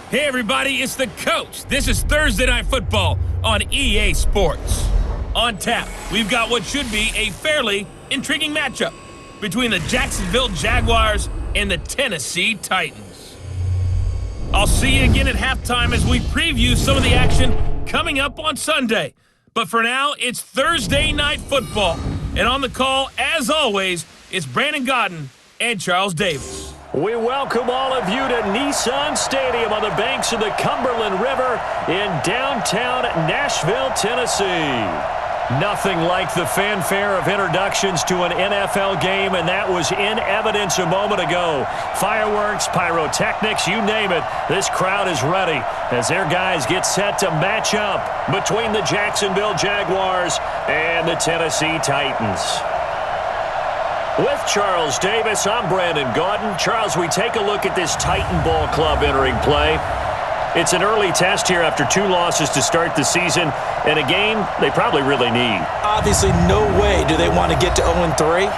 Hey everybody, it's the coach. This is Thursday Night Football on EA Sports. On tap, we've got what should be a fairly intriguing matchup between the Jacksonville Jaguars and the Tennessee Titans. I'll see you again at halftime as we preview some of the action coming up on Sunday. But for now, it's Thursday Night Football. And on the call, as always, it's Brandon Godden and Charles Davis. We welcome all of you to Nissan Stadium on the banks of the Cumberland River in downtown Nashville, Tennessee. Nothing like the fanfare of introductions to an NFL game, and that was in evidence a moment ago. Fireworks, pyrotechnics, you name it. This crowd is ready as their guys get set to match up between the Jacksonville Jaguars and the Tennessee Titans. With Charles Davis, I'm Brandon Godden. Charles, we take a look at this Titan Ball Club entering play. It's an early test here after 2 losses to start the season, and a game they probably really need. Obviously, no way do they want to get to 0-3.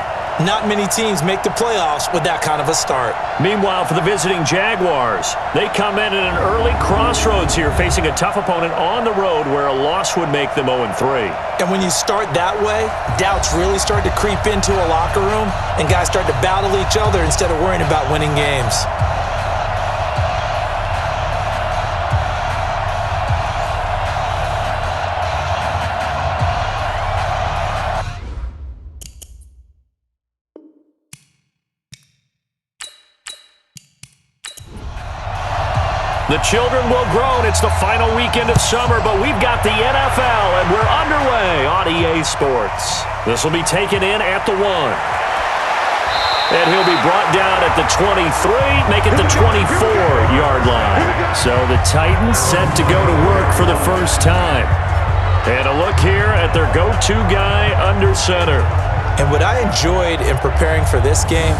Not many teams make the playoffs with that kind of a start. Meanwhile, for the visiting Jaguars, they come in at an early crossroads here, facing a tough opponent on the road where a loss would make them 0-3. And when you start that way, doubts really start to creep into a locker room, and guys start to battle each other instead of worrying about winning games. The children will groan. It's the final weekend of summer, but we've got the NFL, and we're underway on EA Sports. This will be taken in at the 1. And he'll be brought down at the 23, make it the 24-yard line. So the Titans set to go to work for the first time. And a look here at their go-to guy under center. And what I enjoyed in preparing for this game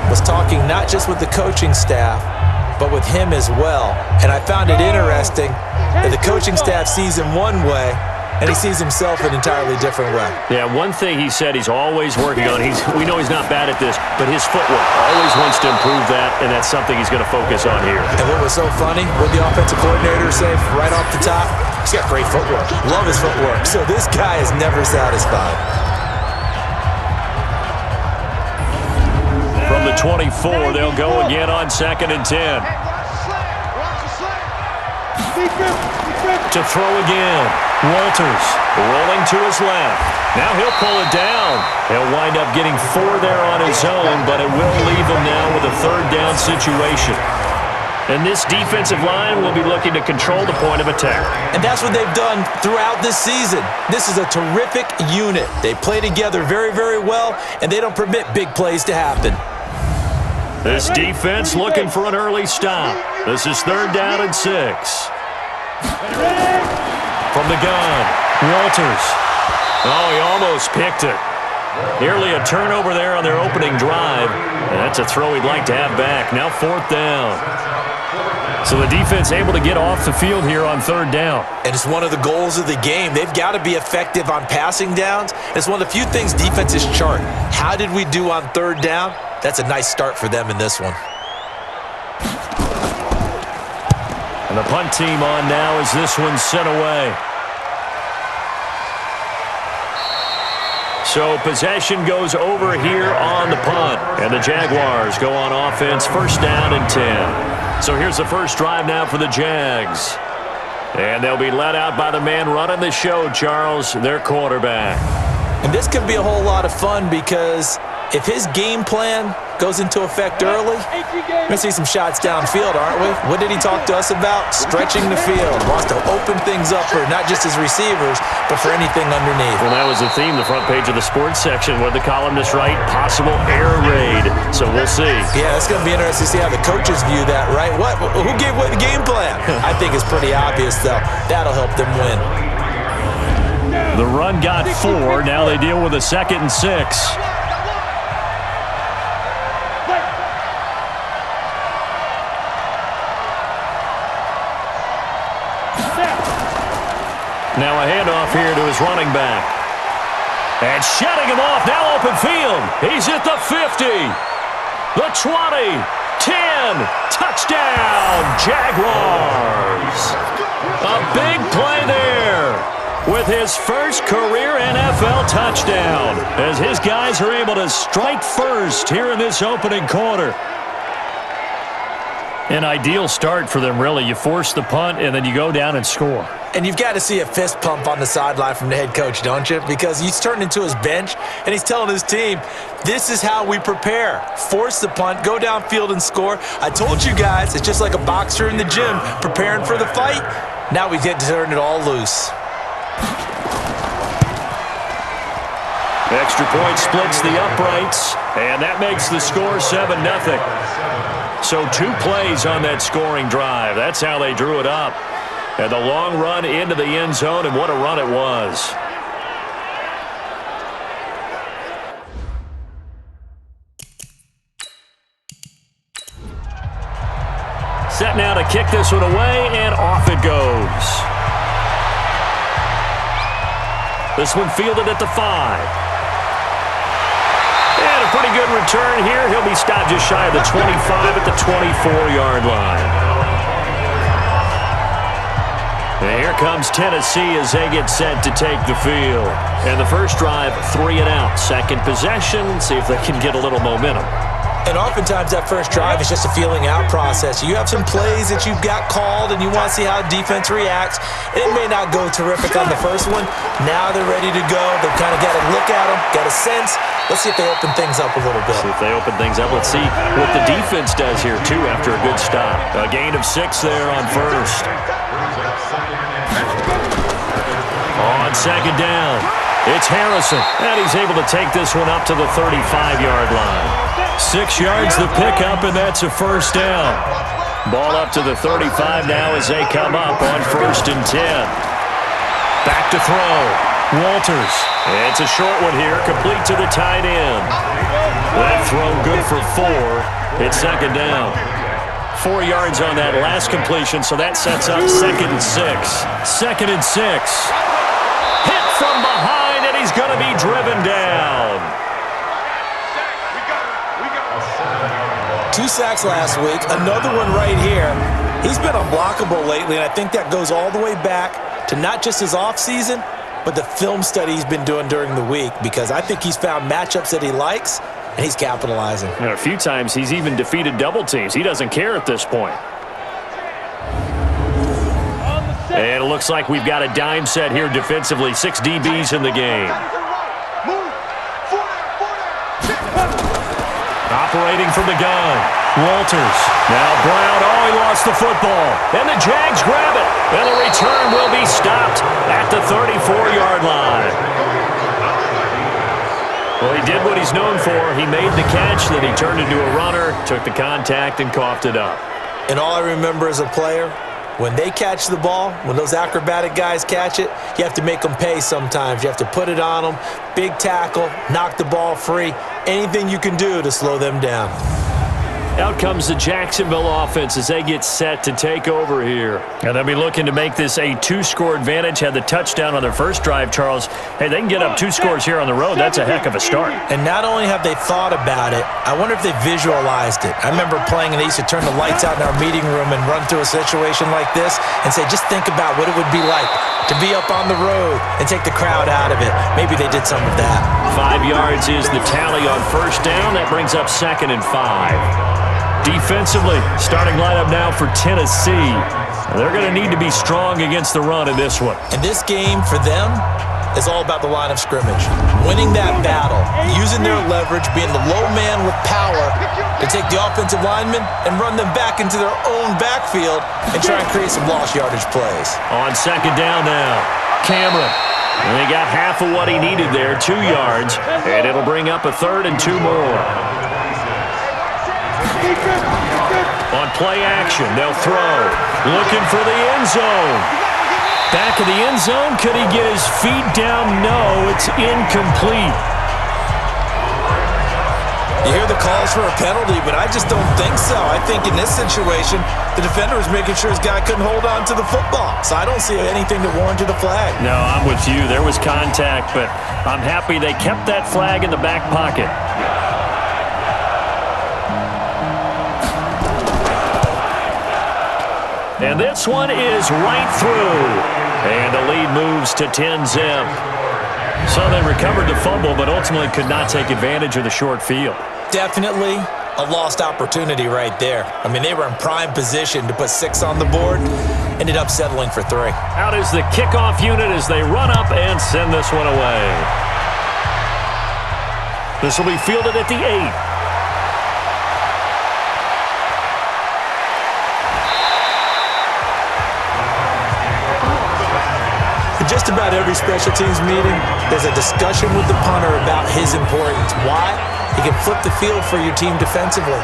was talking not just with the coaching staff, but with him as well. And I found it interesting that the coaching staff sees him one way, and he sees himself an entirely different way. Yeah, one thing he said he's always working on, we know he's not bad at this, but his footwork, always wants to improve that, and that's something he's going to focus on here. And what was so funny, what the offensive coordinator said right off the top, he's got great footwork. Love his footwork. So this guy is never satisfied. From the 24, they'll go again on 2nd and 10. To throw again. Walters rolling to his left. Now he'll pull it down. He'll wind up getting 4 there on his own, but it will leave him now with a 3rd down situation. And this defensive line will be looking to control the point of attack. And that's what they've done throughout this season. This is a terrific unit. They play together very, very well, and they don't permit big plays to happen. This defense looking for an early stop. This is 3rd down and 6. From the gun, Walters. Oh, he almost picked it. Nearly a turnover there on their opening drive. And that's a throw he'd like to have back. Now 4th down. So the defense able to get off the field here on 3rd down. And it's one of the goals of the game. They've got to be effective on passing downs. It's one of the few things defenses chart. How did we do on 3rd down? That's a nice start for them in this one. And the punt team on now as this one's sent away. So possession goes over here on the punt. And the Jaguars go on offense, 1st down and 10. So here's the first drive now for the Jags. And they'll be led out by the man running the show, Charles, their quarterback. And this could be a whole lot of fun because if his game plan goes into effect early, we're going to see some shots downfield, aren't we? What did he talk to us about? Stretching the field. Wants to open things up for not just his receivers, but for anything underneath. Well, that was the theme, the front page of the sports section, where the columnists write possible air raid. So we'll see. Yeah, it's going to be interesting to see how the coaches view that, right? Who gave away the game plan? I think it's pretty obvious, though. That'll help them win. The run got 4. Now they deal with a 2nd and 6. Now a handoff here to his running back. And shutting him off, now open field. He's at the 50, the 20, 10. Touchdown, Jaguars. A big play there with his first career NFL touchdown as his guys are able to strike first here in this opening quarter. An ideal start for them, really. You force the punt, and then you go down and score. And you've got to see a fist pump on the sideline from the head coach, don't you? Because he's turned into his bench, and he's telling his team, this is how we prepare. Force the punt, go downfield and score. I told you guys, it's just like a boxer in the gym preparing for the fight. Now we get to turn it all loose. Extra point splits the uprights, and that makes the score 7-0. So 2 plays on that scoring drive. That's how they drew it up. And the long run into the end zone, and what a run it was. Set now to kick this one away, and off it goes. This one fielded at the 5. And a pretty good return here. He'll be stopped just shy of the 25 at the 24-yard line. And here comes Tennessee as they get set to take the field. And the first drive, 3 and out. Second possession, see if they can get a little momentum. And oftentimes that first drive is just a feeling out process. You have some plays that you've got called and you want to see how defense reacts. It may not go terrific on the first one. Now they're ready to go. They've kind of got to look at them, got a sense. Let's see if they open things up a little bit. See if they open things up. Let's see what the defense does here, too, after a good stop. A gain of 6 there on first. On second down, it's Harrison. And he's able to take this one up to the 35-yard line. 6 yards the pickup, and that's a first down. Ball up to the 35 now as they come up on 1st and 10. Back to throw. Walters. It's a short one here, complete to the tight end. That throw good for 4. It's second down. 4 yards on that last completion, so that sets up 2nd and 6. 2nd and 6. Hit from behind, and he's going to be driven down. 2 sacks last week, another one right here. He's been unblockable lately, and I think that goes all the way back to not just his offseason, but the film study he's been doing during the week, because I think he's found matchups that he likes, and he's capitalizing. And a few times he's even defeated double teams. He doesn't care at this point. And it looks like we've got a dime set here defensively. 6 DBs in the game. Operating from the gun. Walters. Now Brown. Oh, he lost the football. And the Jags grab it. And the return will be stopped at the 34-yard line. Well, he did what he's known for. He made the catch, then he turned into a runner, took the contact, and coughed it up. And all I remember as a player, when they catch the ball, when those acrobatic guys catch it, you have to make them pay sometimes. You have to put it on them, big tackle, knock the ball free, anything you can do to slow them down. Out comes the Jacksonville offense as they get set to take over here. And they'll be looking to make this a 2-score advantage. Had the touchdown on their first drive, Charles. Hey, they can get up 2 scores here on the road. That's a heck of a start. And not only have they thought about it, I wonder if they visualized it. I remember playing and they used to turn the lights out in our meeting room and run through a situation like this and say, just think about what it would be like to be up on the road and take the crowd out of it. Maybe they did some of that. 5 yards is the tally on first down. That brings up 2nd and 5. Defensively, starting lineup now for Tennessee. They're going to need to be strong against the run in this one. And this game for them is all about the line of scrimmage. Winning that battle, using their leverage, being the low man with power to take the offensive linemen and run them back into their own backfield and try and create some lost yardage plays. On second down now, Cameron. And he got half of what he needed there, 2 yards, and it'll bring up a 3rd and 2 more. On play action, they'll throw. Looking for the end zone. Back of the end zone. Could he get his feet down? No, it's incomplete. You hear the calls for a penalty, but I just don't think so. I think in this situation, the defender was making sure his guy couldn't hold on to the football. So I don't see anything that warranted a flag. No, I'm with you. There was contact, but I'm happy they kept that flag in the back pocket. And this one is right through. And the lead moves to 10-zip. So they recovered the fumble, but ultimately could not take advantage of the short field. Definitely a lost opportunity right there. I mean, they were in prime position to put 6 on the board. Ended up settling for 3. Out is the kickoff unit as they run up and send this one away. This will be fielded at the 8. In just about every special teams meeting, there's a discussion with the punter about his importance. Why? He can flip the field for your team defensively,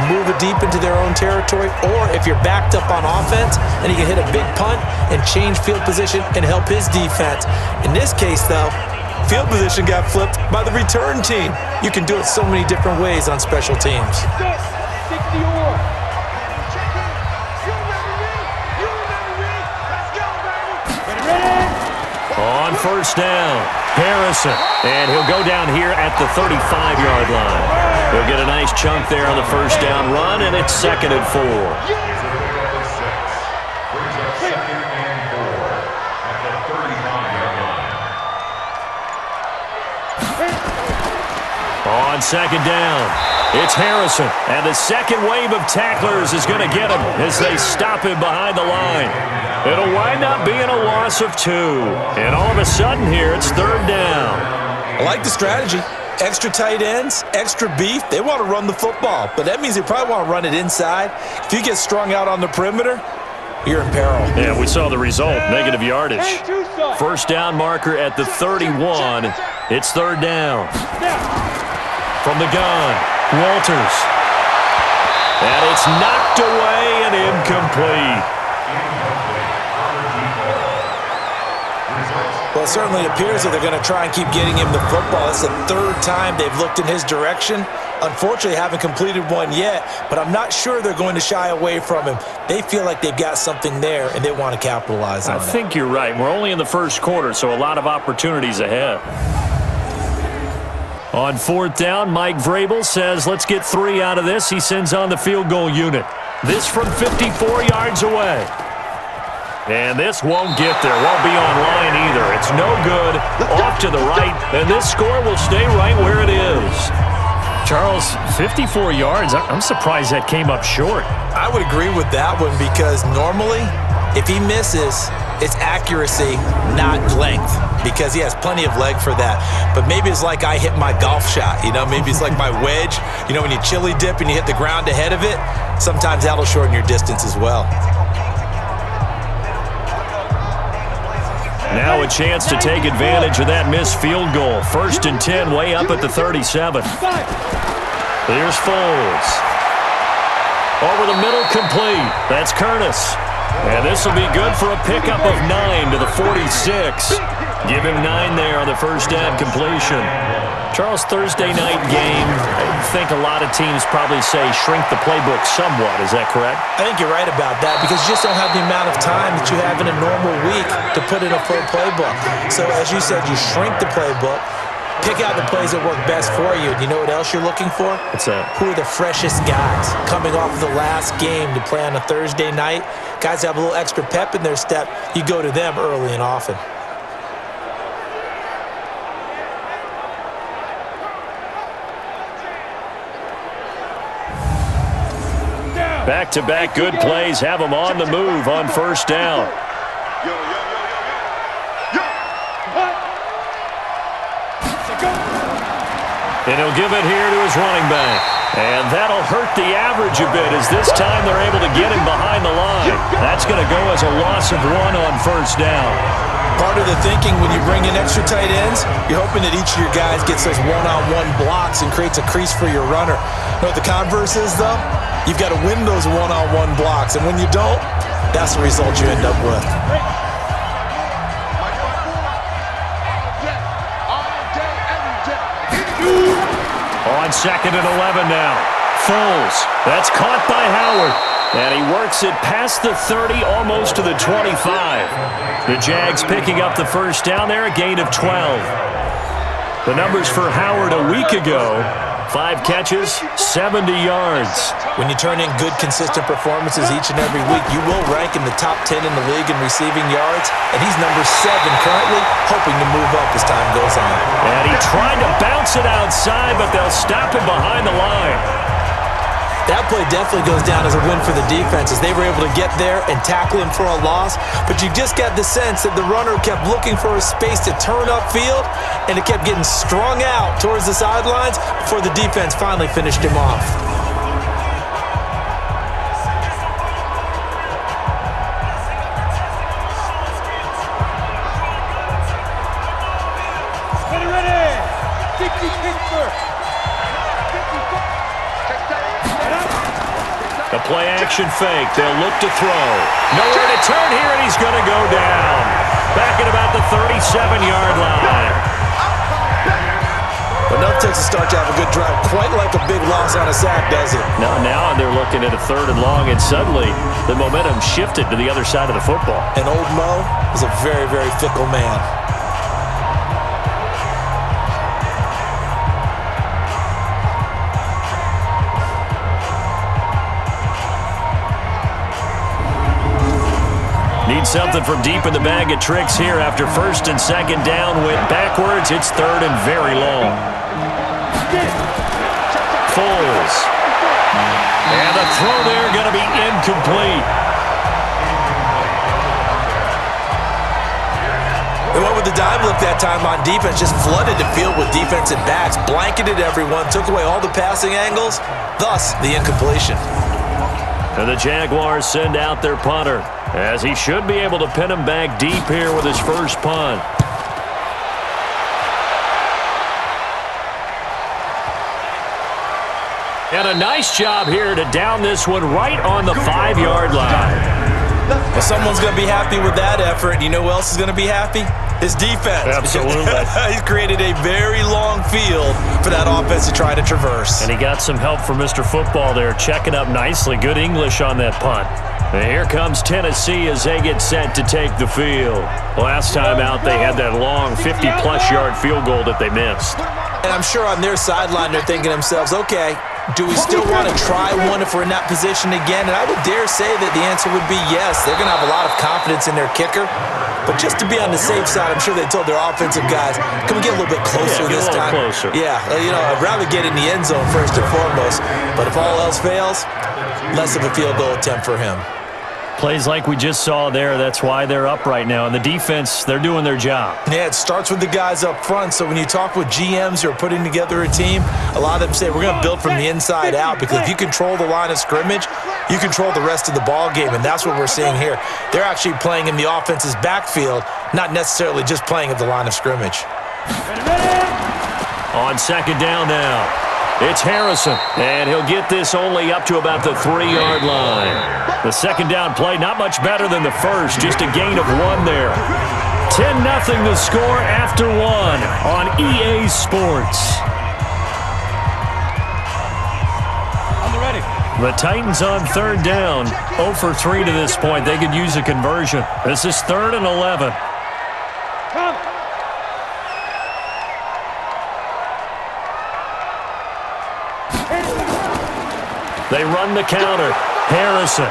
move it deep into their own territory, or if you're backed up on offense, then he can hit a big punt and change field position and help his defense. In this case, though, field position got flipped by the return team. You can do it so many different ways on special teams. On first down, Harrison. And he'll go down here at the 35-yard line. He'll get a nice chunk there on the first down run, and it's 2nd and 4. On 2nd down, it's Harrison. And the second wave of tacklers is going to get him as they stop him behind the line. It'll wind up being a loss of 2. And all of a sudden here, it's 3rd down. I like the strategy. Extra tight ends, extra beef. They want to run the football, but that means they probably want to run it inside. If you get strung out on the perimeter, you're in peril. Yeah, we saw the result, negative yardage. First down marker at the 31. It's 3rd down. From the gun, Walters. And it's knocked away and incomplete. Well, it certainly appears that they're going to try and keep getting him the football. It's the 3rd time they've looked in his direction. Unfortunately, haven't completed one yet, but I'm not sure they're going to shy away from him. They feel like they've got something there, and they want to capitalize on it. I think you're right. We're only in the first quarter, so a lot of opportunities ahead. On 4th down, Mike Vrabel says, let's get 3 out of this. He sends on the field goal unit. This from 54 yards away. And this won't get there. Won't be on line either. It's no good. Off to the right. And this score will stay right where it is. Charles, 54 yards. I'm surprised that came up short. I would agree with that one because normally, if he misses, it's accuracy, not length, because he has plenty of leg for that. But maybe it's like I hit my golf shot, maybe it's like my wedge. When you chili dip and you hit the ground ahead of it, sometimes that'll shorten your distance as well. Now a chance to take advantage of that missed field goal. 1st and 10, way up at the 37. Here's Foles. Over the middle, complete. That's Curtis. And this will be good for a pickup of 9 to the 46. Give him 9 there on the first down completion. Charles, Thursday night game, I think a lot of teams probably say shrink the playbook somewhat. Is that correct? I think you're right about that because you just don't have the amount of time that you have in a normal week to put in a full playbook. So as you said, you shrink the playbook, pick out the plays that work best for you. And you know what else you're looking for? What's that? Who are the freshest guys coming off the last game to play on a Thursday night? Guys have a little extra pep in their step. You go to them early and often. Back-to-back good plays have them on the move on first down. And he'll give it here to his running back. And that'll hurt the average a bit as this time they're able to get him behind the line. That's going to go as a loss of 1 on first down. Part of the thinking when you bring in extra tight ends, you're hoping that each of your guys gets those one-on-one blocks and creates a crease for your runner. You know what the converse is, though? You've got to win those one-on-one blocks, and when you don't, that's the result you end up with. On 2nd and 11 now. Foles. That's caught by Howard. And he works it past the 30, almost to the 25. The Jags picking up the first down there, a gain of 12. The numbers for Howard a week ago, 5 catches, 70 yards. When you turn in good, consistent performances each and every week, you will rank in the top 10 in the league in receiving yards, and he's number 7 currently, hoping to move up as time goes on. And he tried to bounce it outside, but they'll stop him behind the line. That play definitely goes down as a win for the defense as they were able to get there and tackle him for a loss. But you just got the sense that the runner kept looking for a space to turn upfield, and it kept getting strung out towards the sidelines before the defense finally finished him off. The play-action fake. They'll look to throw. Nowhere to turn here, and he's going to go down. Back at about the 37-yard line. Enough takes a start to have a good drive. Quite like a big loss on a sack, does it? Now they're looking at a 3rd and long, and suddenly the momentum shifted to the other side of the football. And old Mo is a very, very fickle man. Need something from deep in the bag of tricks here after 1st and 2nd down went backwards. It's 3rd and very long. Foles. And the throw there going to be incomplete. They went with the dime look that time on defense, just flooded the field with defensive backs, blanketed everyone, took away all the passing angles, thus the incompletion. And the Jaguars send out their punter, as he should be able to pin him back deep here with his first punt. And a nice job here to down this one right on the 5-yard line. Well, someone's going to be happy with that effort. You know who else is going to be happy? His defense. Absolutely. He's created a very long field for that offense to try to traverse. And he got some help from Mr. Football there, checking up nicely. Good English on that punt. And here comes Tennessee as they get set to take the field. Last time out, they had that long 50-plus yard field goal that they missed. And I'm sure on their sideline, they're thinking to themselves, okay, do we still want to try one if we're in that position again? And I would dare say that the answer would be yes. They're going to have a lot of confidence in their kicker. But just to be on the safe side, I'm sure they told their offensive guys, can we get a little bit closer this time? Closer. Yeah, I'd rather get in the end zone first and foremost. But if all else fails, less of a field goal attempt for him. Plays like we just saw there, that's why they're up right now. And the defense, they're doing their job. Yeah, it starts with the guys up front. So when you talk with GMs who are putting together a team, a lot of them say we're going to build from the inside out, because if you control the line of scrimmage, you control the rest of the ball game, and that's what we're seeing here. They're actually playing in the offense's backfield, not necessarily just playing at the line of scrimmage. On 2nd down now, it's Harrison, and he'll get this only up to about the 3-yard line. The 2nd down play, not much better than the first, just a gain of 1 there. 10-0 the score after 1 on EA Sports. The Titans on 3rd down, 0 for 3 to this point. They could use a conversion. This is 3rd and 11. They run the counter. Harrison.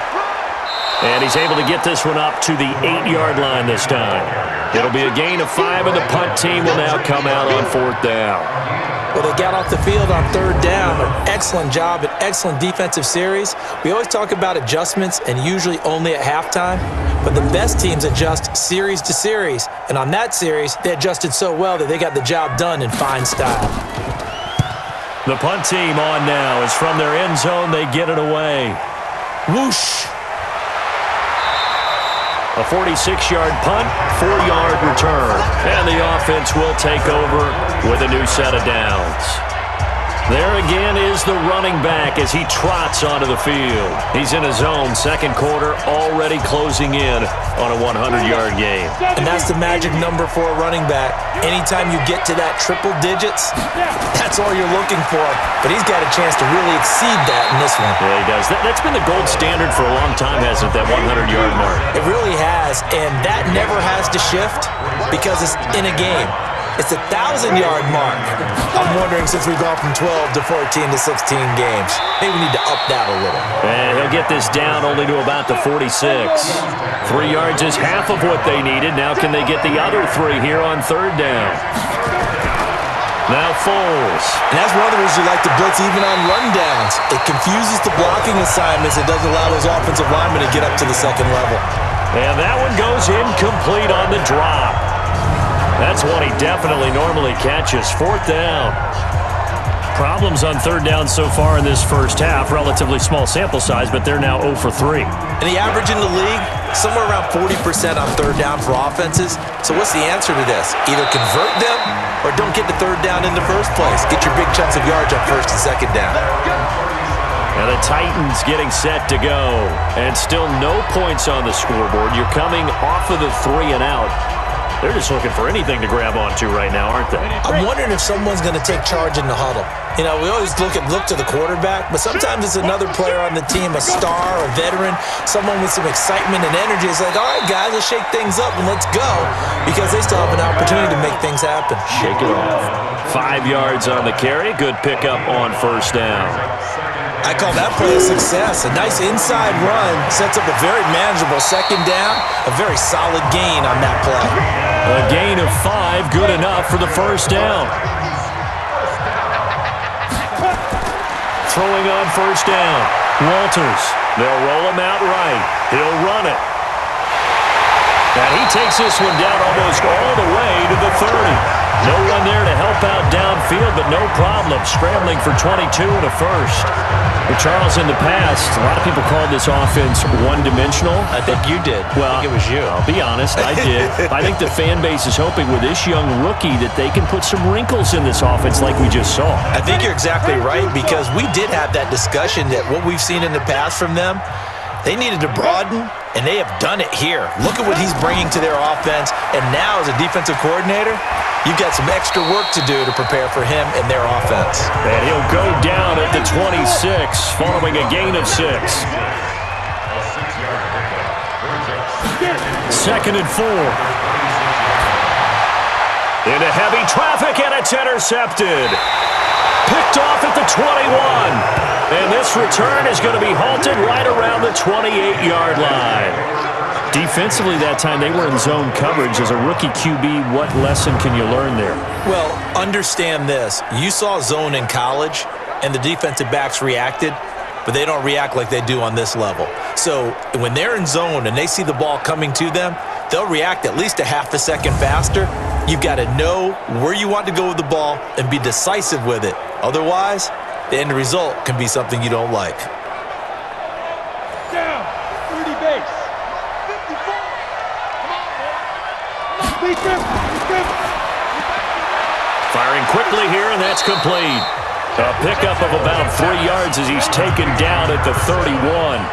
And he's able to get this one up to the 8-yard line this time. It'll be a gain of 5, and the punt team will now come out on 4th down. Well, they got off the field on 3rd down. An excellent job, an excellent defensive series. We always talk about adjustments, and usually only at halftime. But the best teams adjust series to series. And on that series, they adjusted so well that they got the job done in fine style. The punt team on now is from their end zone. They get it away. Whoosh. A 46-yard punt, 4-yard return. And the offense will take over with a new set of downs. There again is the running back as he trots onto the field. He's in his own 2nd quarter, already closing in on a 100-yard game. And that's the magic number for a running back. Anytime you get to that triple digits, that's all you're looking for. But he's got a chance to really exceed that in this one. Yeah, he does. That's been the gold standard for a long time, hasn't it, that 100-yard mark? It really has, and that never has to shift because it's in a game. It's a 1,000-yard mark. I'm wondering, since we've gone from 12 to 14 to 16 games, maybe we need to up that a little. And he'll get this down only to about the 46. 3 yards is half of what they needed. Now can they get the other 3 here on third down? Now Foles. And that's one of the reasons you like to blitz even on rundowns. It confuses the blocking assignments. It doesn't allow those offensive linemen to get up to the second level. And that one goes incomplete on the drop. That's one he definitely normally catches. Fourth down. Problems on third down so far in this first half. Relatively small sample size, but they're now 0 for 3. And the average in the league, somewhere around 40% on third down for offenses. So what's the answer to this? Either convert them or don't get the third down in the first place. Get your big chunks of yards on first and second down. And the Titans getting set to go. And still no points on the scoreboard. You're coming off of the 3 and out. They're just looking for anything to grab onto right now, aren't they? I'm wondering if someone's going to take charge in the huddle. You know, we always look to the quarterback, but sometimes it's another player on the team, a star, a veteran, someone with some excitement and energy. It's like, all right, guys, let's shake things up and let's go, because they still have an opportunity to make things happen. Shake it off. 5 yards on the carry. Good pickup on first down. I call that play a success. A nice inside run sets up a very manageable second down, a very solid gain on that play. A gain of 5, good enough for the first down. Throwing on first down, Walters. They'll roll him out right. He'll run it. And he takes this one down almost all the way to the 30. No one there to help out downfield, but no problem. Scrambling for 22 and a first. But Charles, in the past, a lot of people called this offense one-dimensional. I think you did. Well, I think it was you. I'll be honest, I did. I think the fan base is hoping with this young rookie that they can put some wrinkles in this offense like we just saw. I think you're exactly right, because we did have that discussion that what we've seen in the past from them, they needed to broaden, and they have done it here. Look at what he's bringing to their offense, and now as a defensive coordinator, you've got some extra work to do to prepare for him and their offense. And he'll go down at the 26, following a gain of 6. 2nd and 4. Into heavy traffic, and it's intercepted. Picked off at the 21. And this return is going to be halted right around the 28-yard line. Defensively that time, they were in zone coverage. As a rookie QB, what lesson can you learn there? Well, understand this. You saw zone in college, and the defensive backs reacted, but they don't react like they do on this level. So when they're in zone and they see the ball coming to them, they'll react at least a half a second faster. You've got to know where you want to go with the ball and be decisive with it. Otherwise, the end result can be something you don't like. Down, 30 base. 54. Come on, Firing quickly here, and that's complete. A pickup of about 3 yards as he's taken down at the 31.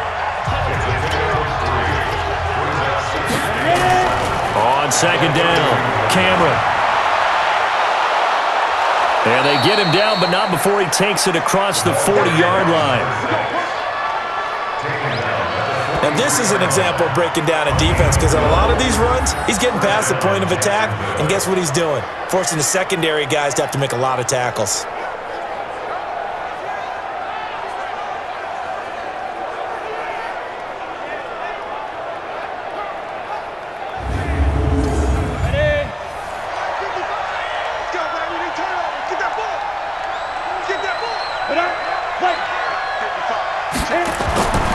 On second down, Cameron. And they get him down, but not before he takes it across the 40-yard line. Now, this is an example of breaking down a defense, because on a lot of these runs, he's getting past the point of attack, and guess what he's doing? Forcing the secondary guys to have to make a lot of tackles.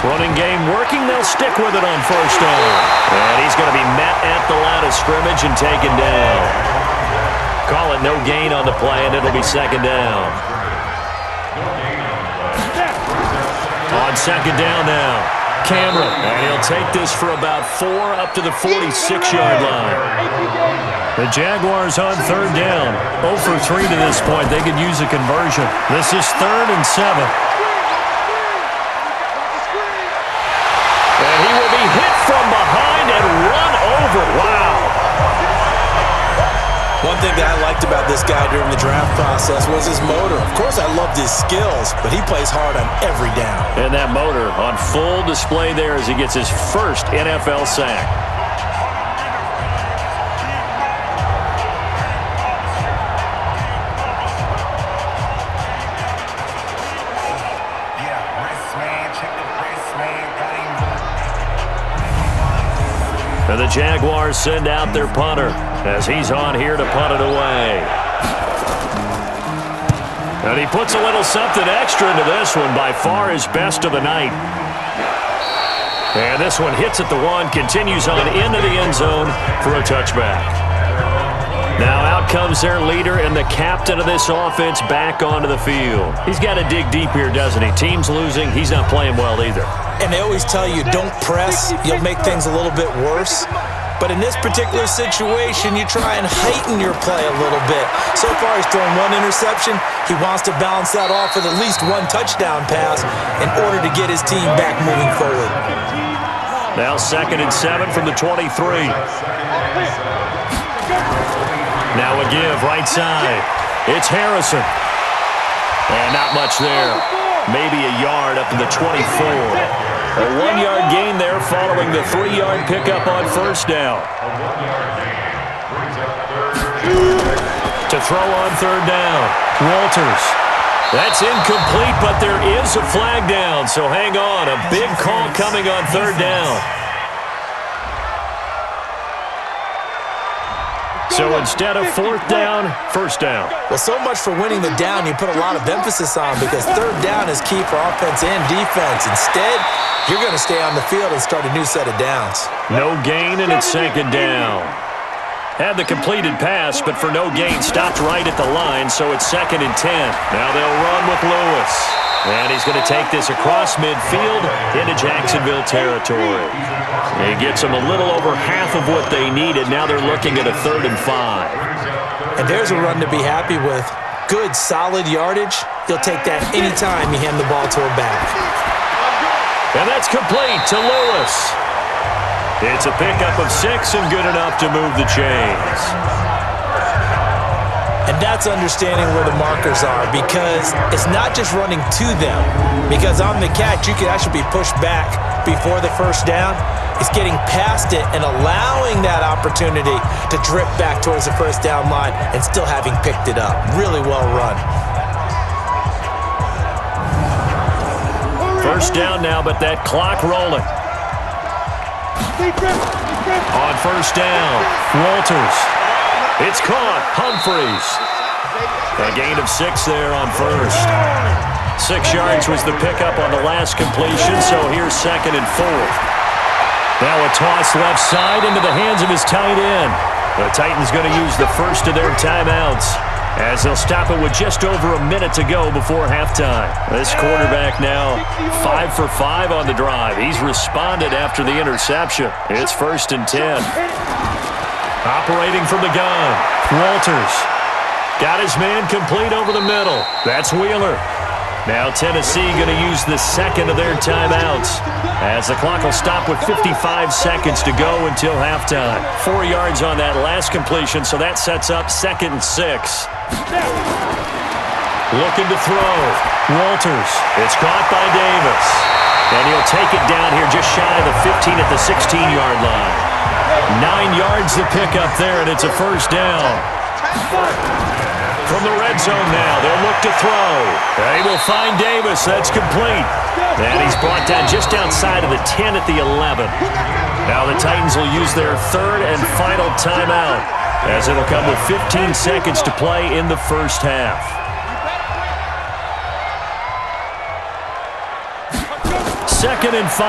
Running game working, they'll stick with it on first down. And he's going to be met at the line of scrimmage and taken down. Call it no gain on the play, and it'll be second down. On second down now, Cameron. And he'll take this for about 4 up to the 46-yard line. The Jaguars on third down. 0 for 3 to this point. They could use a conversion. This is 3rd and 7. And he will be hit from behind and run over. Wow. One thing that I liked about this guy during the draft process was his motor. Of course, I loved his skills, but he plays hard on every down. And that motor on full display there as he gets his first NFL sack. And the Jaguars send out their punter as he's on here to punt it away. And he puts a little something extra into this one, by far his best of the night. And this one hits at the 1, continues on into the end zone for a touchback. Now out comes their leader and the captain of this offense back onto the field. He's got to dig deep here, doesn't he? Team's losing. He's not playing well either. And they always tell you, don't press. You'll make things a little bit worse. But in this particular situation, you try and heighten your play a little bit. So far, he's thrown 1 interception. He wants to balance that off with at least 1 touchdown pass in order to get his team back moving forward. Now 2nd and 7 from the 23. Now a give right side. It's Harrison. And not much there. Maybe a yard up to the 24. A 1-yard gain there following the 3-yard pickup on first down. To throw on 3rd down. Walters. That's incomplete, but there is a flag down, so hang on. A big call coming on 3rd down. So instead of 4th down, 1st down. Well, so much for winning the down you put a lot of emphasis on, because 3rd down is key for offense and defense. Instead, you're going to stay on the field and start a new set of downs. No gain, and it's 2nd down. Had the completed pass, but for no gain, stopped right at the line, so it's 2nd and 10. Now they'll run with Lewis. And he's going to take this across midfield into Jacksonville territory. He gets them a little over half of what they needed. Now they're looking at a 3rd and 5. And there's a run to be happy with. Good, solid yardage. He'll take that anytime you hand the ball to a back. And that's complete to Lewis. It's a pickup of 6 and good enough to move the chains. And that's understanding where the markers are, because it's not just running to them. Because on the catch, you can actually be pushed back before the 1st down. It's getting past it and allowing that opportunity to drip back towards the 1st down line and still having picked it up. Really well run. 1st down now, but that clock rolling. On 1st down, Walters. It's caught. Humphreys. A gain of 6 there on 1st. 6 yards was the pickup on the last completion, so here's 2nd and 4th. Now a toss left side into the hands of his tight end. The Titans going to use the first of their timeouts, as they'll stop it with just over a minute to go before halftime. This quarterback now 5 for 5 on the drive. He's responded after the interception. It's 1st and 10. Operating from the gun, Walters. Got his man complete over the middle. That's Wheeler. Now Tennessee going to use the 2nd of their timeouts, as the clock will stop with 55 seconds to go until halftime. 4 yards on that last completion, so that sets up 2nd and 6. Looking to throw. Walters. It's caught by Davis. And he'll take it down here just shy of the 15 at the 16-yard line. 9 yards to pick up there, and it's a 1st down. From the red zone now, they'll look to throw. They will find Davis. That's complete. And he's brought down just outside of the 10 at the 11. Now the Titans will use their 3rd and final timeout, as it'll come with 15 seconds to play in the 1st half. Second and 5.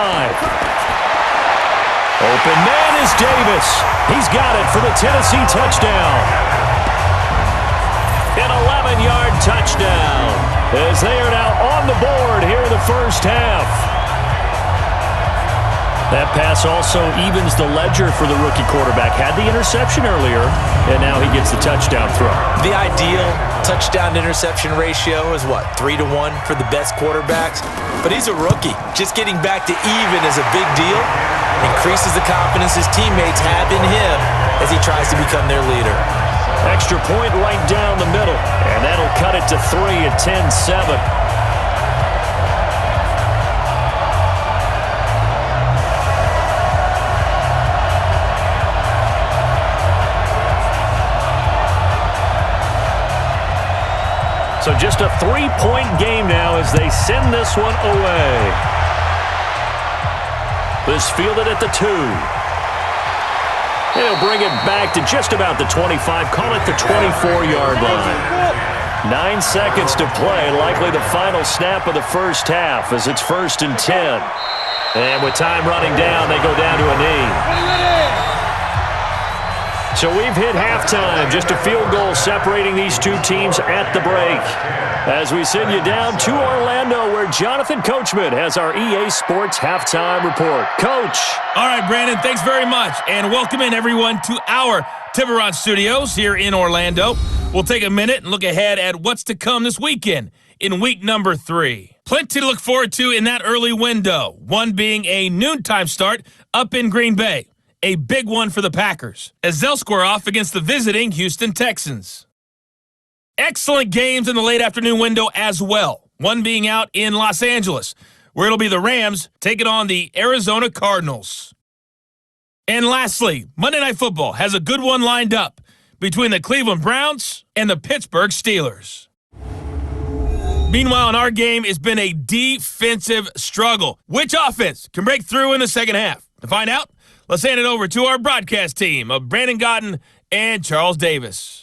Open man is Davis. He's got it for the Tennessee touchdown. An 11-yard touchdown, as they are now on the board here in the 1st half. That pass also evens the ledger for the rookie quarterback. Had the interception earlier, and now he gets the touchdown throw. The ideal touchdown-interception ratio is what, 3-1 for the best quarterbacks? But he's a rookie. Just getting back to even is a big deal. Increases the confidence his teammates have in him as he tries to become their leader. Extra point right down the middle, and that'll cut it to 3 at 10-7. So just a 3-point game now as they send this one away. This fielded at the 2. And he'll bring it back to just about the 25, call it the 24-yard line. 9 seconds to play, likely the final snap of the first half as it's 1st and 10. And with time running down, they go down to a knee. So we've hit halftime, just a field goal separating these two teams at the break. As we send you down to Orlando, where Jonathan Coachman has our EA Sports Halftime Report. Coach. All right, Brandon, thanks very much. And welcome in, everyone, to our Tiburon Studios here in Orlando. We'll take a minute and look ahead at what's to come this weekend in week number 3. Plenty to look forward to in that early window, one being a noontime start up in Green Bay. A big one for the Packers, as they'll square off against the visiting Houston Texans. Excellent games in the late afternoon window as well, one being out in Los Angeles, where it'll be the Rams taking on the Arizona Cardinals. And lastly, Monday Night Football has a good one lined up between the Cleveland Browns and the Pittsburgh Steelers. Meanwhile, in our game, it's been a defensive struggle. Which offense can break through in the second half? To find out, let's hand it over to our broadcast team of Brandon Godden and Charles Davis.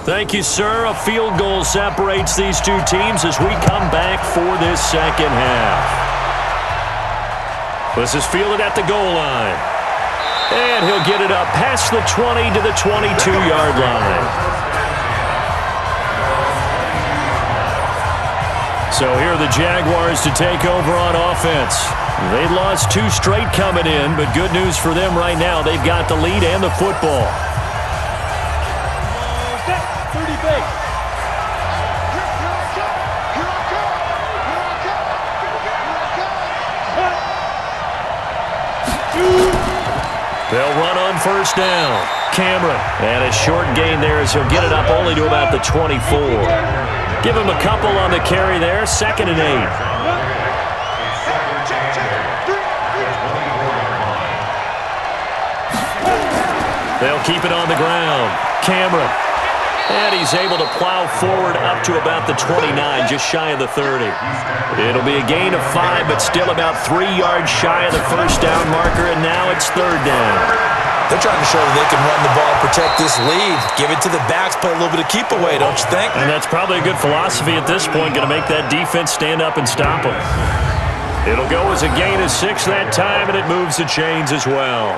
Thank you, sir. A field goal separates these two teams as we come back for this second half. This is fielded at the goal line. And he'll get it up past the 20 to the 22-yard line. So here are the Jaguars to take over on offense. They lost 2 straight coming in, but good news for them right now. They've got the lead and the football. 30 base. They'll run on first down. Cameron. And a short gain there as he'll get it up only to about the 24. Give him a couple on the carry there. 2nd and 8. They'll keep it on the ground. Cameron. And he's able to plow forward up to about the 29, just shy of the 30. It'll be a gain of 5, but still about 3 yards shy of the first down marker, and now it's 3rd down. They're trying to show that they can run the ball, protect this lead, give it to the backs, play a little bit of keep away, don't you think? And that's probably a good philosophy at this point, going to make that defense stand up and stop them. It'll go as a gain of 6 that time, and it moves the chains as well.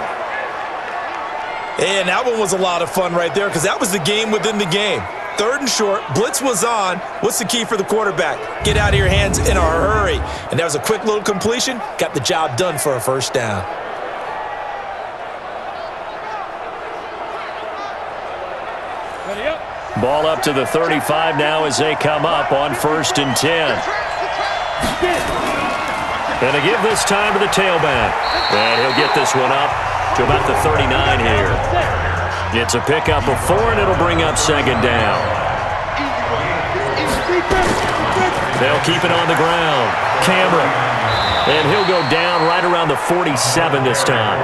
And that one was a lot of fun right there because that was the game within the game. 3rd and short, blitz was on. What's the key for the quarterback? Get out of your hands in a hurry. And that was a quick little completion. Got the job done for a first down. Ball up to the 35 now as they come up on 1st and 10. And to give this time to the tailback. And he'll get this one up to about the 39 here. It's a pickup of 4, and it'll bring up 2nd down. They'll keep it on the ground. Cameron. And he'll go down right around the 47 this time.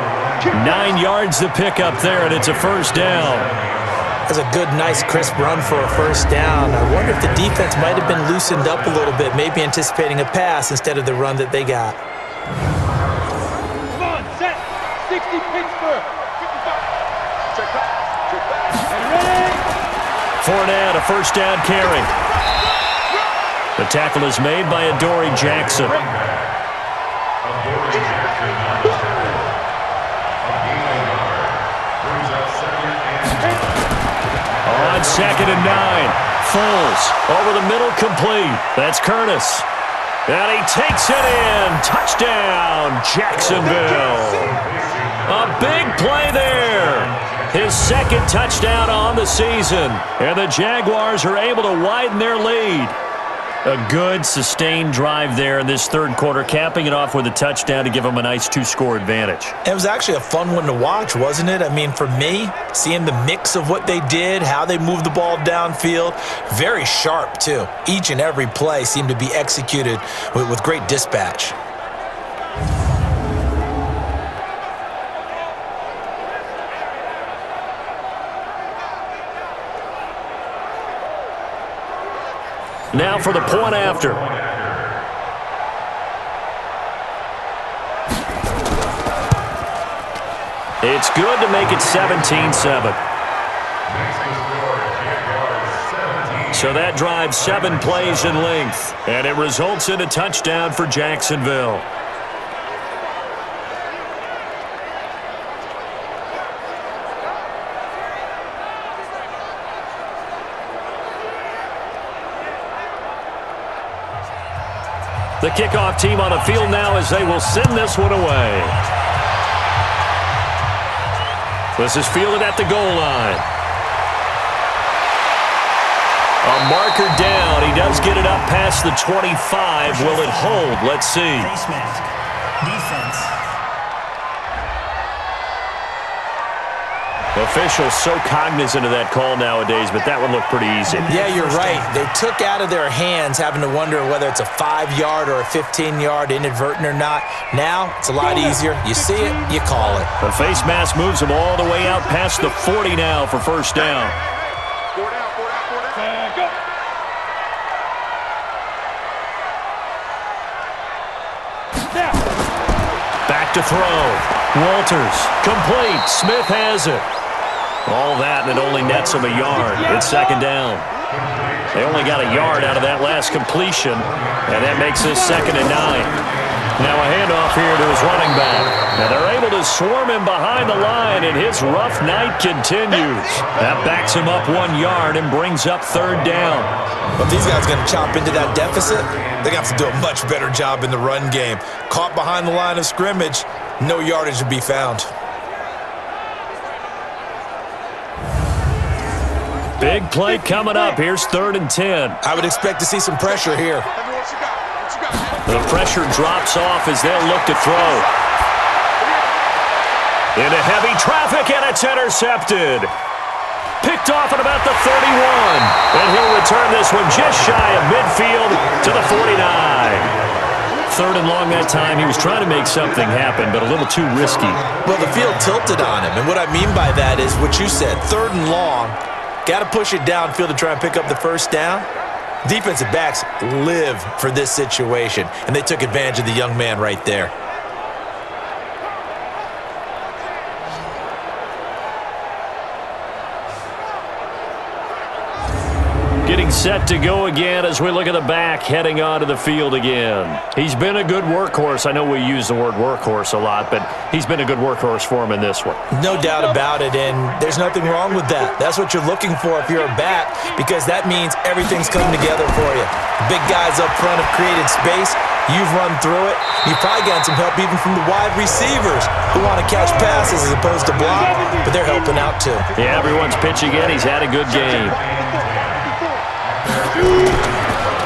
9 yards to pick up there, and it's a first down. That's a good, nice, crisp run for a first down. I wonder if the defense might have been loosened up a little bit, maybe anticipating a pass instead of the run that they got. Come on, set. 60 Pittsburgh. 55. Check back. Check back. And ready. Fournette, a first down carry. The tackle is made by Adoree Jackson. On 2nd and 9. Foles over the middle, complete. That's Curtis. And he takes it in. Touchdown, Jacksonville. A big play there. His 2nd touchdown on the season. And the Jaguars are able to widen their lead. A good, sustained drive there in this 3rd quarter, capping it off with a touchdown to give them a nice 2-score advantage. It was actually a fun one to watch, wasn't it? I mean, for me, seeing the mix of what they did, how they moved the ball downfield, very sharp, too. Each and every play seemed to be executed with great dispatch. Now for the point after. It's good to make it 17-7. So that drives 7 plays in length, and it results in a touchdown for Jacksonville. The kickoff team on the field now as they will send this one away. This is fielded at the goal line. A marker down. He does get it up past the 25. Will it hold? Let's see. Face mask. Defense. Officials so cognizant of that call nowadays, but that would look pretty easy. Yeah, you're right. They took out of their hands having to wonder whether it's a 5-yard or a 15-yard inadvertent or not. Now, it's a lot easier. You see it, you call it. The face mask moves him all the way out past the 40 now for first down. Go. Back to throw. Walters, complete. Smith has it. All that, and it only nets him a yard. It's second down. They only got a yard out of that last completion, and that makes this 2nd and 9. Now a handoff here to his running back. And they're able to swarm him behind the line, and his rough night continues. That backs him up 1 yard and brings up 3rd down. But these guys are going to chop into that deficit. They're going to have to do a much better job in the run game. Caught behind the line of scrimmage, no yardage to be found. Big play coming up. Here's 3rd and 10. I would expect to see some pressure here. The pressure drops off as they'll look to throw. Into heavy traffic, and it's intercepted. Picked off at about the 31. And he'll return this one just shy of midfield to the 49. 3rd and long that time. He was trying to make something happen, but a little too risky. Well, the field tilted on him, and what I mean by that is what you said, 3rd and long. Got to push it downfield to try and pick up the first down. Defensive backs live for this situation, and they took advantage of the young man right there. Getting set to go again as we look at the back heading onto the field again. He's been a good workhorse. I know we use the word workhorse a lot, but he's been a good workhorse for him in this one. No doubt about it, and there's nothing wrong with that. That's what you're looking for if you're a back, because that means everything's coming together for you. Big guys up front have created space. You've run through it. You've probably gotten some help even from the wide receivers who want to catch passes as opposed to block, but they're helping out too. Yeah, everyone's pitching in. He's had a good game.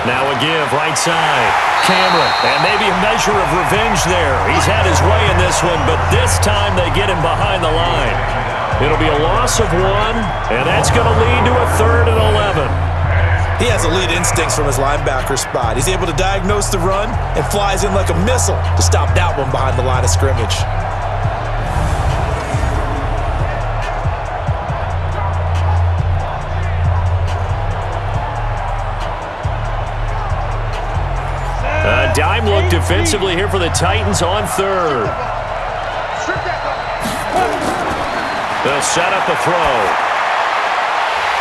Now a give, right side. Cameron, and maybe a measure of revenge there. He's had his way in this one, but this time they get him behind the line. It'll be a loss of 1, and that's going to lead to a 3rd and 11. He has elite instincts from his linebacker spot. He's able to diagnose the run and flies in like a missile to stop that one behind the line of scrimmage. A dime look defensively here for the Titans on 3rd. They'll set up a throw.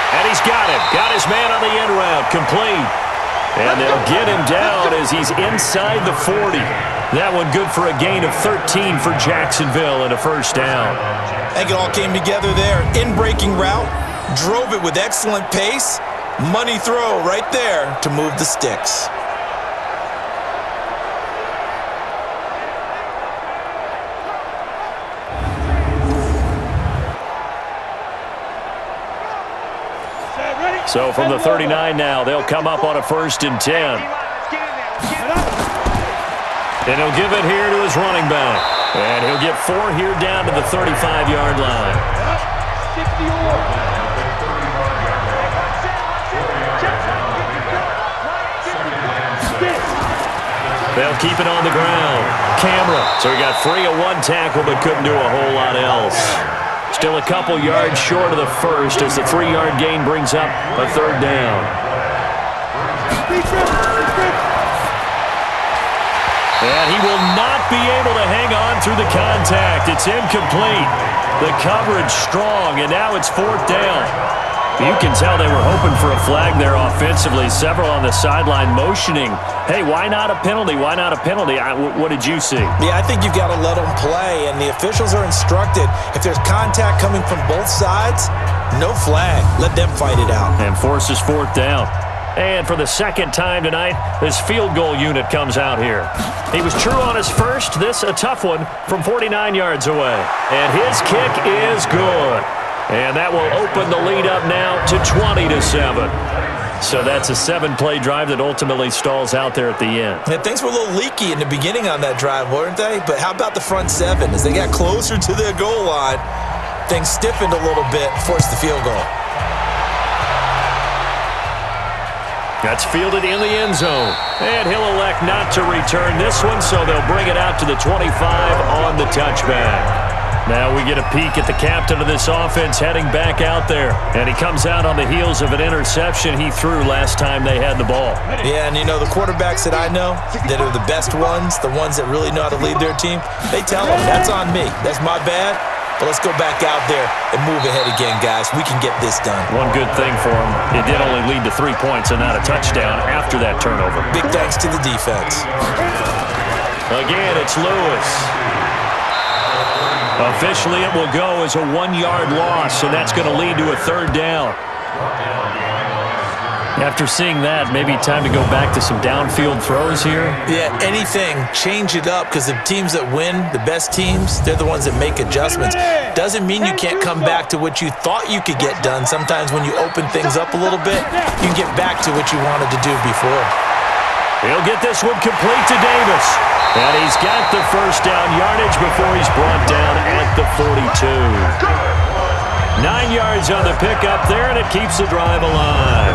And he's got it. Got his man on the end route. Complete. And they'll get him down as he's inside the 40. That one good for a gain of 13 for Jacksonville and a first down. I think it all came together there. In-breaking route. Drove it with excellent pace. Money throw right there to move the sticks. So from the 39 now, they'll come up on a 1st and 10. And he'll give it here to his running back. And he'll get 4 here down to the 35-yard line. They'll keep it on the ground. Cameron. So he got free of 1 tackle but couldn't do a whole lot else. Still a couple yards short of the first as the 3-yard gain brings up a 3rd down. And he will not be able to hang on through the contact. It's incomplete. The coverage strong, and now it's 4th down. You can tell they were hoping for a flag there offensively. Several on the sideline motioning, hey, why not a penalty? Why not a penalty? What did you see? Yeah, I think you've got to let them play, and the officials are instructed, if there's contact coming from both sides, no flag. Let them fight it out. And forces 4th down. And for the second time tonight, this field goal unit comes out here. He was true on his first. This a tough one from 49 yards away. And his kick is good. And that will open the lead up now to 20-7. So that's a 7-play drive that ultimately stalls out there at the end. Yeah, things were a little leaky in the beginning on that drive, weren't they? But how about the front 7? As they got closer to their goal line, things stiffened a little bit, forced the field goal. That's fielded in the end zone. And he'll elect not to return this one, so they'll bring it out to the 25 on the touchback. Now we get a peek at the captain of this offense heading back out there. And he comes out on the heels of an interception he threw last time they had the ball. Yeah, and you know, the quarterbacks that I know that are the best ones, the ones that really know how to lead their team, they tell them, that's on me. That's my bad. But let's go back out there and move ahead again, guys. We can get this done. One good thing for him, it did only lead to 3 points and not a touchdown after that turnover. Big thanks to the defense. Again, it's Lewis. Officially, it will go as a 1-yard loss, and that's going to lead to a 3rd down. After seeing that, maybe time to go back to some downfield throws here. Yeah, anything. Change it up, because the teams that win, the best teams, they're the ones that make adjustments. Doesn't mean you can't come back to what you thought you could get done. Sometimes when you open things up a little bit, you can get back to what you wanted to do before. He'll get this one complete to Davis. And he's got the 1st down yardage before he's brought down at the 42. 9 yards on the pickup there, and it keeps the drive alive.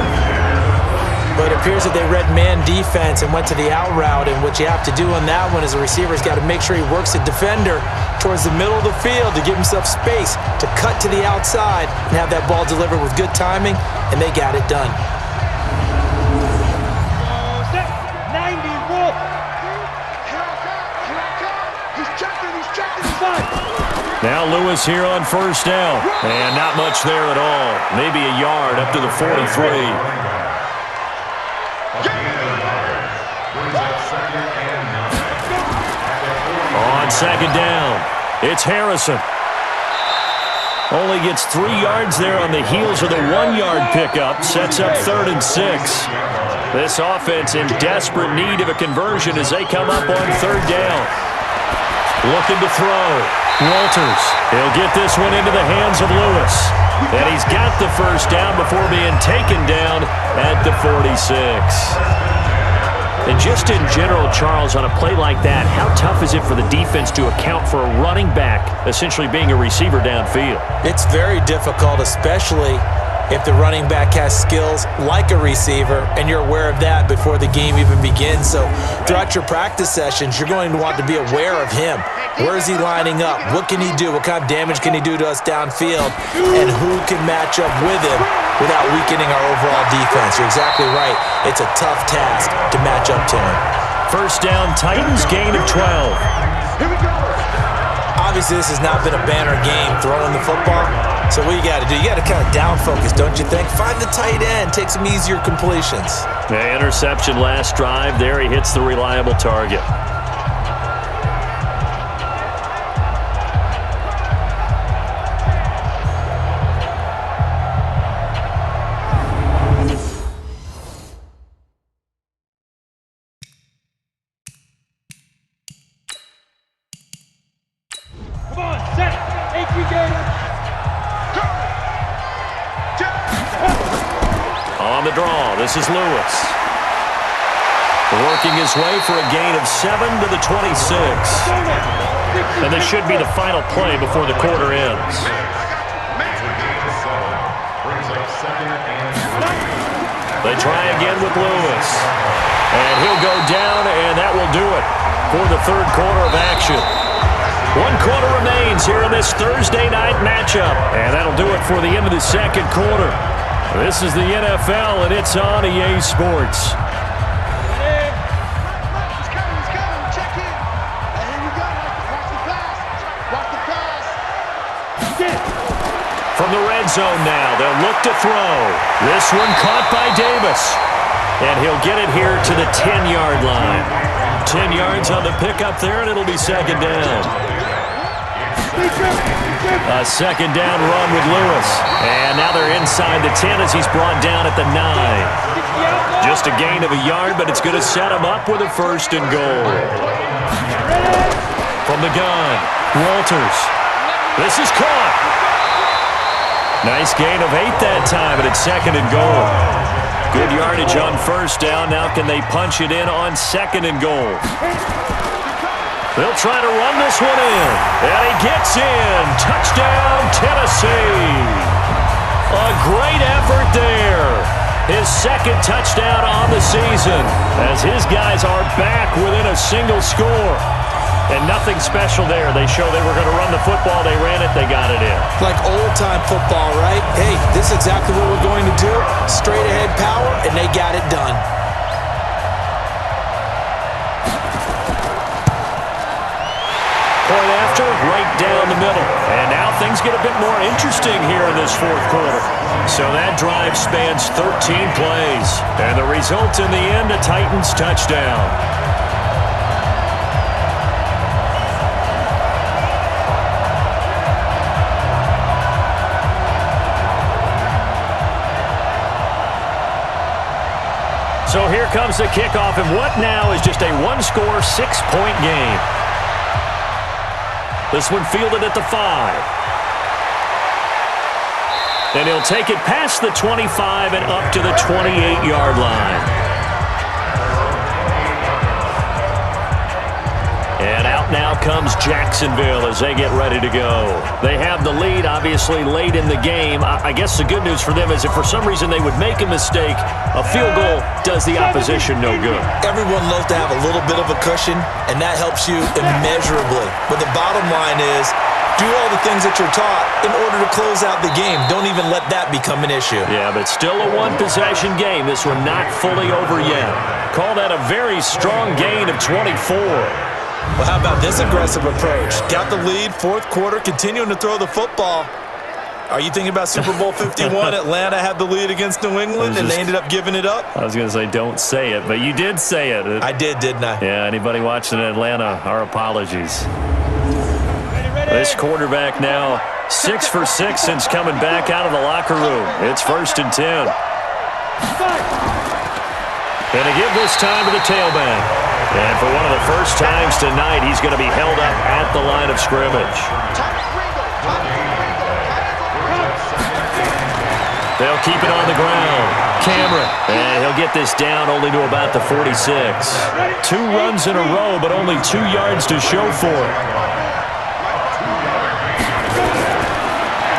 But it appears that they read man defense and went to the out route, and what you have to do on that one is a receiver's got to make sure he works the defender towards the middle of the field to give himself space to cut to the outside and have that ball delivered with good timing, and they got it done. Now Lewis here on 1st down. And not much there at all. Maybe a yard up to the 43. On 2nd down, it's Harrison. Only gets 3 yards there on the heels of the 1-yard pickup. Sets up 3rd and 6. This offense in desperate need of a conversion as they come up on 3rd down. Looking to throw. Walters. He'll get this one into the hands of Lewis. And he's got the 1st down before being taken down at the 46. And just in general, Charles, on a play like that, how tough is it for the defense to account for a running back essentially being a receiver downfield? It's very difficult, especially if the running back has skills like a receiver, and you're aware of that before the game even begins. So throughout your practice sessions, you're going to want to be aware of him. Where is he lining up? What can he do? What kind of damage can he do to us downfield? And who can match up with him without weakening our overall defense? You're exactly right. It's a tough task to match up to him. 1st down, Titans, gain of 12. Here we go. Obviously, this has not been a banner game throwing the football. So what you got to do, you got to kind of down focus, don't you think? Find the tight end, take some easier completions. The interception last drive. There he hits the reliable target. On the draw, this is Lewis. Working his way for a gain of 7 to the 26. And this should be the final play before the quarter ends. They try again with Lewis. And he'll go down, and that will do it for the 3rd quarter of action. 1 quarter remains here in this Thursday night matchup. And that'll do it for the end of the 2nd quarter. This is the NFL, and it's on EA Sports. From the red zone now, they'll look to throw. This one caught by Davis. And he'll get it here to the 10-yard line. 10 yards on the pickup there, and it'll be second down. A second down run with Lewis. And now they're inside the 10 as he's brought down at the 9. Just a gain of a yard, but it's going to set him up with a first and goal. From the gun, Walters. This is caught. Nice gain of 8 that time, and it's second and goal. Good yardage on first down. Now can they punch it in on second and goal? They'll try to run this one in. And he gets in. Touchdown, Tennessee. A great effort there. His second touchdown on the season as his guys are back within a single score. And nothing special there. They show they were going to run the football. They ran it. They got it in. Like old-time football, right? Hey, this is exactly what we're going to do. Straight-ahead power, and they got it done. Point after, right down the middle. And now things get a bit more interesting here in this fourth quarter. So that drive spans 13 plays. And the result in the end, a Titans touchdown. So here comes the kickoff, and what now is just a one-score, 6-point game. This one fielded at the 5. And he'll take it past the 25 and up to the 28-yard line. And out now comes Jacksonville as they get ready to go. They have the lead, obviously, late in the game. I guess the good news for them is if for some reason they would make a mistake, a field goal does the opposition no good. Everyone loves to have a little bit of a cushion, and that helps you immeasurably. But the bottom line is, do all the things that you're taught in order to close out the game. Don't even let that become an issue. Yeah, but still a one-possession game. This one not fully over yet. Call that a very strong gain of 24. Well, how about this aggressive approach? Got the lead, fourth quarter, continuing to throw the football. Are you thinking about Super Bowl 51? Atlanta had the lead against New England, and they ended up giving it up? I was going to say don't say it, but you did say it. I did, didn't I? Yeah, anybody watching Atlanta, our apologies. This quarterback now 6 for 6 since coming back out of the locker room. It's 1st and 10. Going to give this time to the tailback. And for one of the first times tonight, he's going to be held up at the line of scrimmage. They'll keep it on the ground. Cameron. And he'll get this down only to about the 46. 2 runs in a row, but only 2 yards to show for it.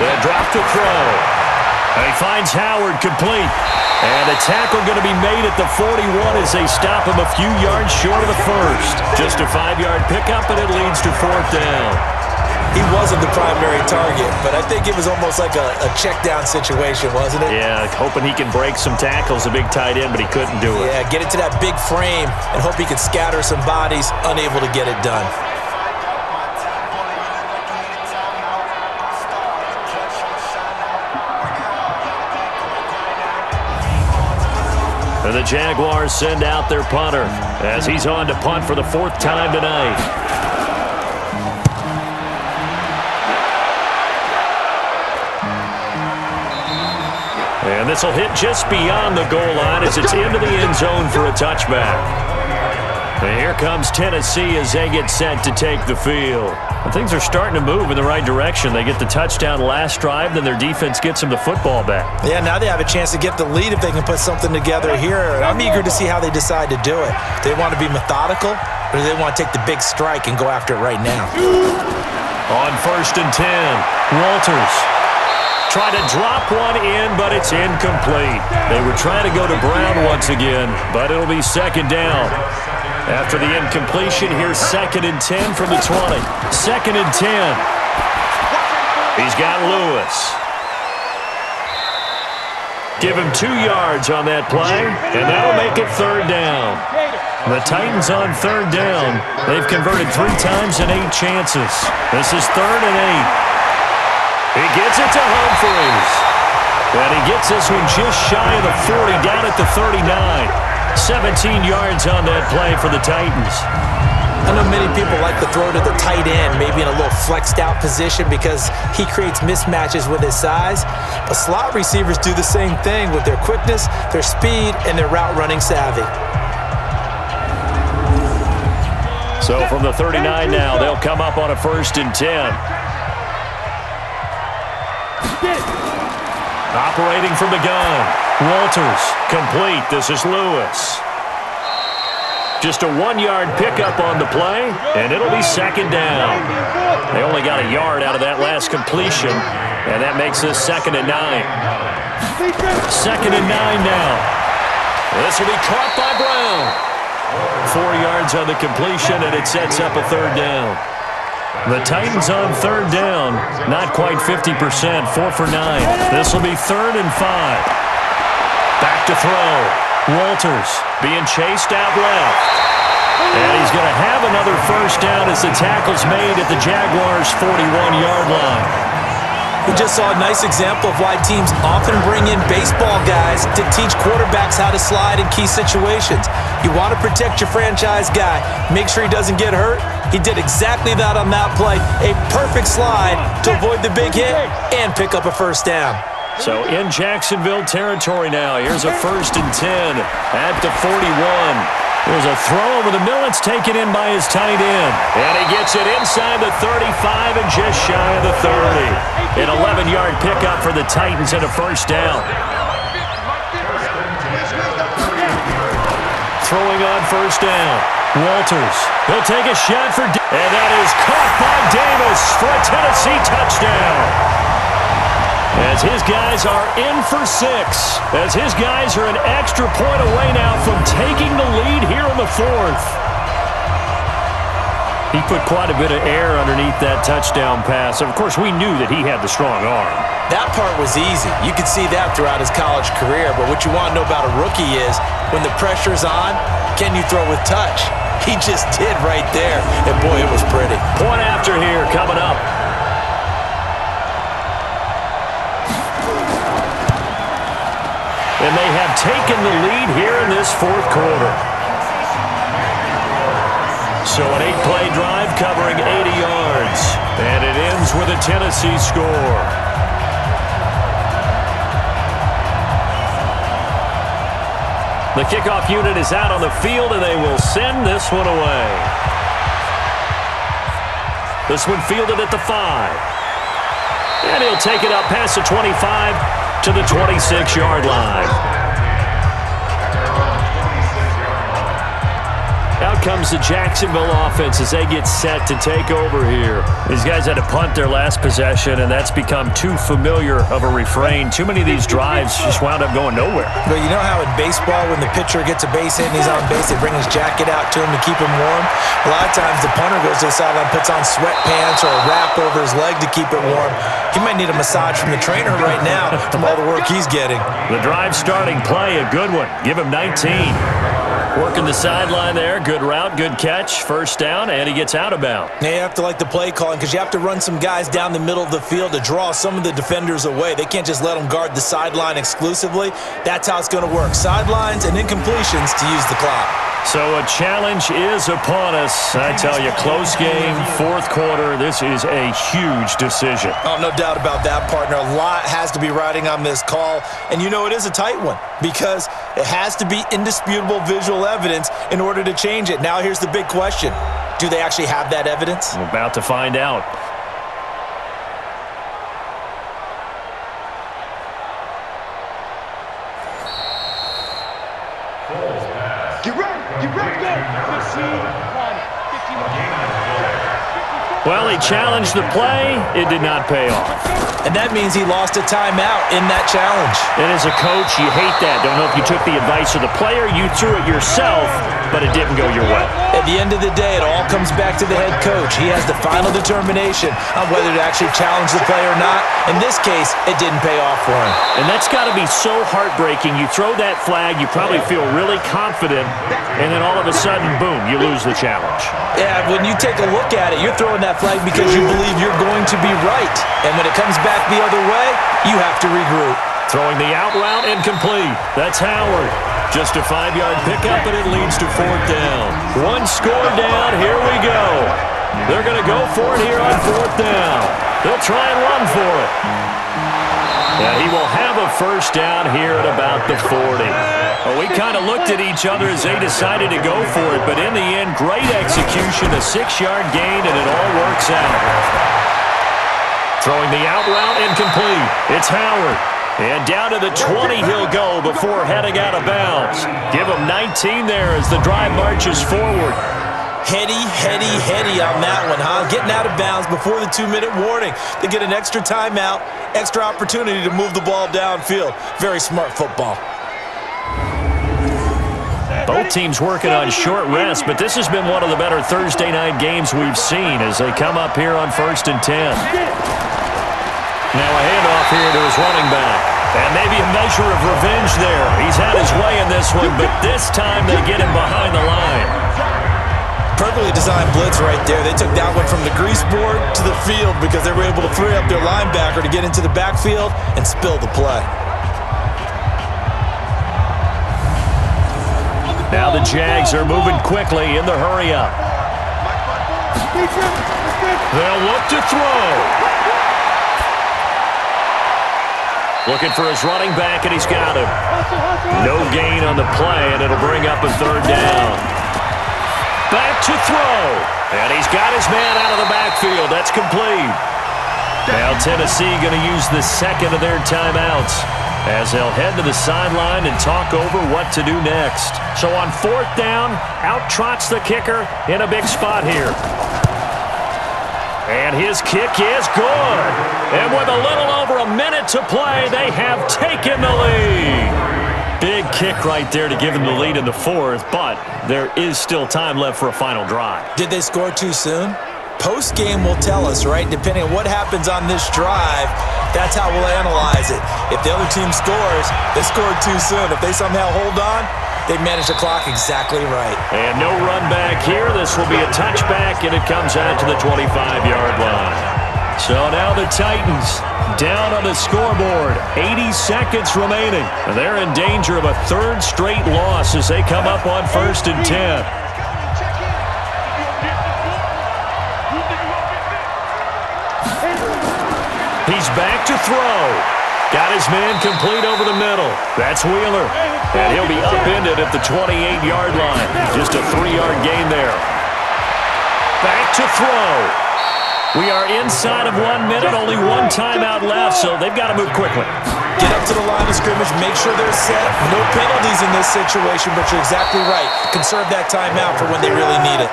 They'll drop the throw. And he finds Howard complete. And a tackle going to be made at the 41 as they stop him a few yards short of the first. Just a 5-yard pickup, and it leads to 4th down. He wasn't the primary target, but I think it was almost like a check-down situation, wasn't it? Yeah, hoping he can break some tackles, a big tight end, but he couldn't do it. Yeah, get it to that big frame and hope he could scatter some bodies, unable to get it done. And the Jaguars send out their punter as he's on to punt for the 4th time tonight. And this will hit just beyond the goal line as it's into the end zone for a touchback. And here comes Tennessee as they get set to take the field. And things are starting to move in the right direction. They get the touchdown last drive, then their defense gets them the football back. Yeah, now they have a chance to get the lead if they can put something together here. I'm eager to see how they decide to do it. Do they want to be methodical, or do they want to take the big strike and go after it right now? On 1st and 10, Walters. Try to drop one in, but it's incomplete. They were trying to go to Brown once again, but it'll be 2nd down. After the incompletion, here's 2nd and 10 from the 20. 2nd and 10. He's got Lewis. Give him 2 yards on that play, and that'll make it 3rd down. The Titans on 3rd down. They've converted 3 times in 8 chances. This is 3rd and 8. He gets it to Humphries. And he gets this one just shy of the 40, down at the 39. 17 yards on that play for the Titans. I know many people like to throw to the tight end, maybe in a little flexed out position because he creates mismatches with his size. But slot receivers do the same thing with their quickness, their speed, and their route running savvy. So from the 39 now, they'll come up on a 1st and 10. Operating from the gun. Walters, complete. This is Lewis. Just a 1-yard pickup on the play, and it'll be 2nd down. They only got a yard out of that last completion, and that makes this 2nd and 9. 2nd and 9 now. This will be caught by Brown. 4 yards on the completion, and it sets up a 3rd down. The Titans on 3rd down, not quite 50%, 4 for 9. This will be 3rd and 5. Back to throw. Walters being chased out left. And he's going to have another 1st down as the tackle's made at the Jaguars' 41-yard line. We just saw a nice example of why teams often bring in baseball guys to teach quarterbacks how to slide in key situations. You want to protect your franchise guy. Make sure he doesn't get hurt. He did exactly that on that play. A perfect slide to avoid the big hit and pick up a 1st down. So in Jacksonville territory now. Here's a 1st and 10 at the 41. There's a throw over the middle. It's taken in by his tight end. And he gets it inside the 35 and just shy of the 30. An 11-yard pickup for the Titans and a 1st down. Throwing on 1st down. Walters. He'll take a shot for... And that is caught by Davis for a Tennessee touchdown. As his guys are in for 6. As his guys are an extra point away now from taking the lead here in the 4th. He put quite a bit of air underneath that touchdown pass. Of course, we knew that he had the strong arm. That part was easy. You could see that throughout his college career. But what you want to know about a rookie is when the pressure's on, can you throw with touch? He just did right there. And boy, it was pretty. Point after here coming up. And they have taken the lead here in this 4th quarter. So an 8-play drive covering 80 yards. And it ends with a Tennessee score. The kickoff unit is out on the field, and they will send this one away. This one fielded at the 5. And he'll take it up past the 25 to the 26-yard line. Out comes the Jacksonville offense as they get set to take over here. These guys had to punt their last possession, and that's become too familiar of a refrain. Too many of these drives just wound up going nowhere. But you know how in baseball, when the pitcher gets a base hit and he's on base, they bring his jacket out to him to keep him warm? A lot of times the punter goes to the sideline, puts on sweatpants or a wrap over his leg to keep it warm. He might need a massage from the trainer right now from all the work he's getting. The drive starting play, a good one. Give him 19. Working the sideline there. Good route, good catch. 1st down, and he gets out of bounds. You have to like the play calling because you have to run some guys down the middle of the field to draw some of the defenders away. They can't just let them guard the sideline exclusively. That's how it's going to work. Sidelines and incompletions to use the clock. So a challenge is upon us. I tell you, close game, 4th quarter. This is a huge decision. Oh, no doubt about that, partner. A lot has to be riding on this call. And you know it is a tight one because it has to be indisputable visual evidence in order to change it. Now here's the big question. Do they actually have that evidence? We're about to find out. Well, he challenged the play. It did not pay off. And that means he lost a timeout in that challenge. And as a coach, you hate that. Don't know if you took the advice of the player, you threw it yourself, but it didn't go your way. At the end of the day, it all comes back to the head coach. He has the final determination on whether to actually challenge the play or not. In this case, it didn't pay off for him. And that's got to be so heartbreaking. You throw that flag, you probably feel really confident, and then all of a sudden, boom, you lose the challenge. Yeah, when you take a look at it, you're throwing that flag because you believe you're going to be right. And when it comes back the other way, you have to regroup. Throwing the out route incomplete. That's Howard. Just a 5-yard pickup, and it leads to 4th down. One score down. Here we go. They're going to go for it here on 4th down. They'll try and run for it. Yeah, he will have a first down here at about the 40. Well, we kind of looked at each other as they decided to go for it, but in the end, great execution, a 6-yard gain, and it all works out. Throwing the out route incomplete. It's Howard. And down to the 20 he'll go before heading out of bounds. Give him 19 there as the drive marches forward. Heady on that one, huh? Getting out of bounds before the 2-minute warning. They get an extra timeout, extra opportunity to move the ball downfield. Very smart football. Both teams working on short rest, but this has been one of the better Thursday night games we've seen as they come up here on 1st and 10. Now a handoff here to his running back. And maybe a measure of revenge there. He's had his way in this one, but this time they get him behind the line. Perfectly designed blitz right there. They took that one from the grease board to the field because they were able to free up their linebacker to get into the backfield and spill the play. Now the Jags are moving quickly in the hurry-up. They'll look to throw. Looking for his running back, and he's got him. No gain on the play, and it'll bring up a 3rd down. Back to throw. And he's got his man out of the backfield. That's complete. Now Tennessee going to use the second of their timeouts as they'll head to the sideline and talk over what to do next. So on 4th down, out trots the kicker in a big spot here. And his kick is good. And with a little over a minute to play, they have taken the lead. Big kick right there to give them the lead in the 4th, but there is still time left for a final drive. Did they score too soon? Post-game will tell us, right? Depending on what happens on this drive, that's how we'll analyze it. If the other team scores, they scored too soon. If they somehow hold on, they manage the clock exactly right. And no run back here. This will be a touchback, and it comes out to the 25-yard line. So now the Titans down on the scoreboard. 80 seconds remaining. And they're in danger of a 3rd straight loss as they come up on 1st and 10. He's back to throw. Got his man complete over the middle. That's Wheeler. And he'll be upended at the 28-yard line. Just a 3-yard gain there. Back to throw. We are inside of 1 minute. Only one timeout left, so they've got to move quickly. Get up to the line of scrimmage. Make sure they're set. No penalties in this situation, but you're exactly right. Conserve that timeout for when they really need it.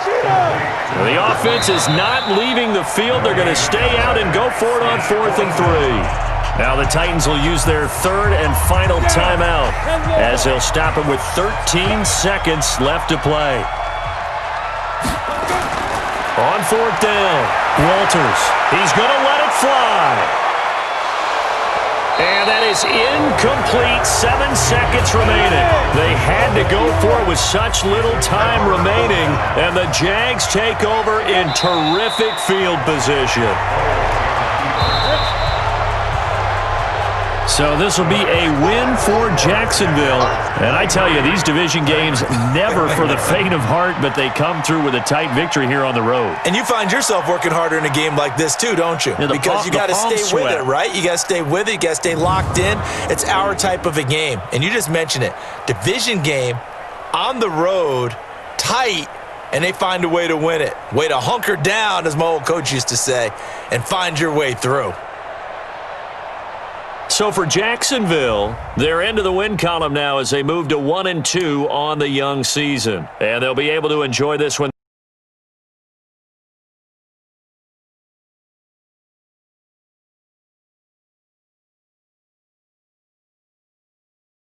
The offense is not leaving the field. They're going to stay out and go for it on 4th and 3. Now the Titans will use their 3rd and final timeout as they'll stop it with 13 seconds left to play. On 4th down, Walters. He's going to let it fly. And that is incomplete. 7 seconds remaining. They had to go for it with such little time remaining, and the Jags take over in terrific field position. So this will be a win for Jacksonville. And I tell you, these division games never for the faint of heart, but they come through with a tight victory here on the road. And you find yourself working harder in a game like this too, don't you? Yeah, because you got to stay with it, right? You got to stay with it. You got to stay locked in. It's our type of a game. And you just mentioned it. Division game, on the road, tight, and they find a way to win it. Way to hunker down, as my old coach used to say, and find your way through. So for Jacksonville, they're into the win column now as they move to 1-2 on the young season. And they'll be able to enjoy this one.